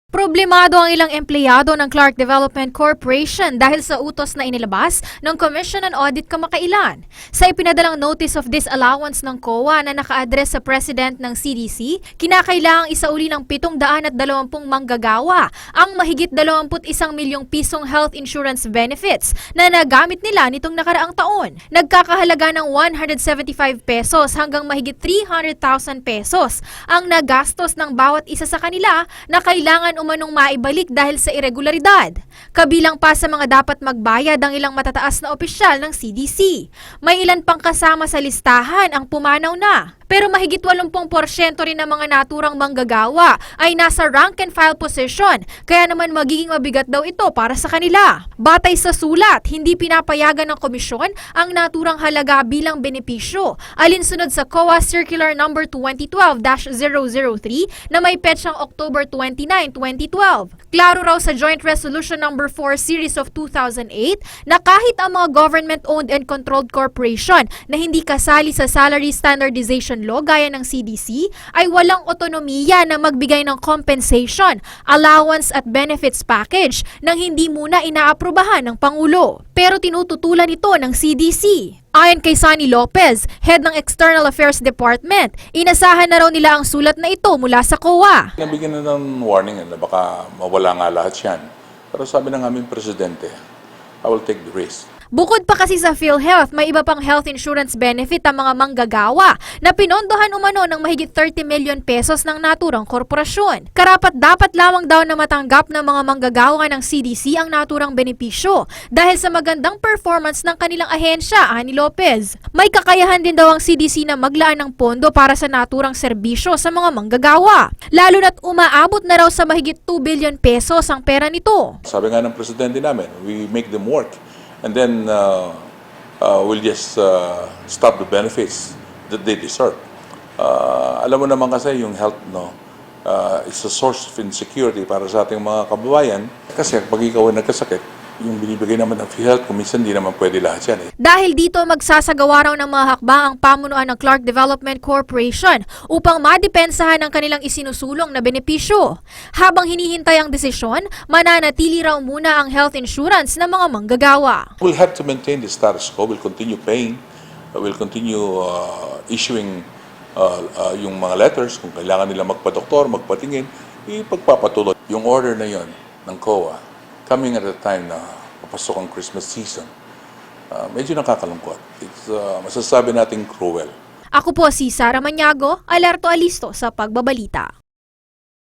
Problemado ang ilang empleyado ng Clark Development Corporation dahil sa utos na inilabas ng Commission on Audit kamakailan. Sa ipinadalang Notice of Disallowance ng COA na naka-address sa President ng CDC, kinakailangang isauli ng 720 manggagawa ang mahigit 21 milyong pisong health insurance benefits na nagamit nila nitong nakaraang taon. Nagkakahalaga ng 175 pesos hanggang mahigit 300,000 pesos ang nagastos ng bawat isa sa kanila na kailangan umanong maibalik dahil sa irregularidad. Kabilang pa sa mga dapat magbayad ang ilang matataas na opisyal ng CDC. May ilan pang kasama sa listahan ang pumanaw na. Pero mahigit 80% rin ng mga naturang manggagawa ay nasa rank and file position, kaya naman magiging mabigat daw ito para sa kanila. Batay sa sulat, hindi pinapayagan ng komisyon ang naturang halaga bilang benepisyo, alinsunod sa COA Circular No. 2012-003 na may petsang October 29, 2012. Klaro raw sa Joint Resolution No. 4 Series of 2008 na kahit ang mga government-owned and controlled corporation na hindi kasali sa Salary Standardization Law gaya ng CDC ay walang otonomiya na magbigay ng compensation, allowance at benefits package nang hindi muna inaaprubahan ng Pangulo. Pero tinututulan ito ng CDC. Ayon kay Sonny Lopez, head ng External Affairs Department, inasahan na raw nila ang sulat na ito mula sa COA. Nabigyan na ng warning na baka mawala nga lahat yan. Pero sabi ng aming presidente, I will take the risk. Bukod pa kasi sa PhilHealth, may iba pang health insurance benefit ang mga manggagawa na pinondohan umano ng mahigit 30 million pesos ng naturang korporasyon. Karapat dapat lamang daw na matanggap ng mga manggagawa ng CDC ang naturang benepisyo dahil sa magandang performance ng kanilang ahensya, ani Lopez. May kakayahan din daw ang CDC na maglaan ng pondo para sa naturang serbisyo sa mga manggagawa. Lalo na't umaabot na raw sa mahigit 2 billion pesos ang pera nito. Sabi nga ng presidente namin, we make them work. And then we'll just stop the benefits that they deserve. Alam mo naman kasi yung health, no, it's a source of insecurity para sa ating mga kababayan. Kasi pag ikaw ay nagkasakit, yung binibigay naman ng PhilHealth, kuminsan di naman pwede lahat yan. Dahil dito magsasagawa raw ng mga hakbang ang pamunuan ng Clark Development Corporation upang madepensahan ang kanilang isinusulong na benepisyo. Habang hinihintay ang desisyon, mananatili raw muna ang health insurance ng mga manggagawa. We'll have to maintain the status quo. We'll continue paying. We'll continue issuing yung mga letters kung kailangan nila magpa-doktor, magpatingin. Ipagpapatuloy yung order na yon ng COA coming at a time na papasok ang Christmas season. Medyo nakakalungkot. It's masasabi nating cruel. Ako po si Sara Maniago, Alerto Alisto sa Pagbabalita.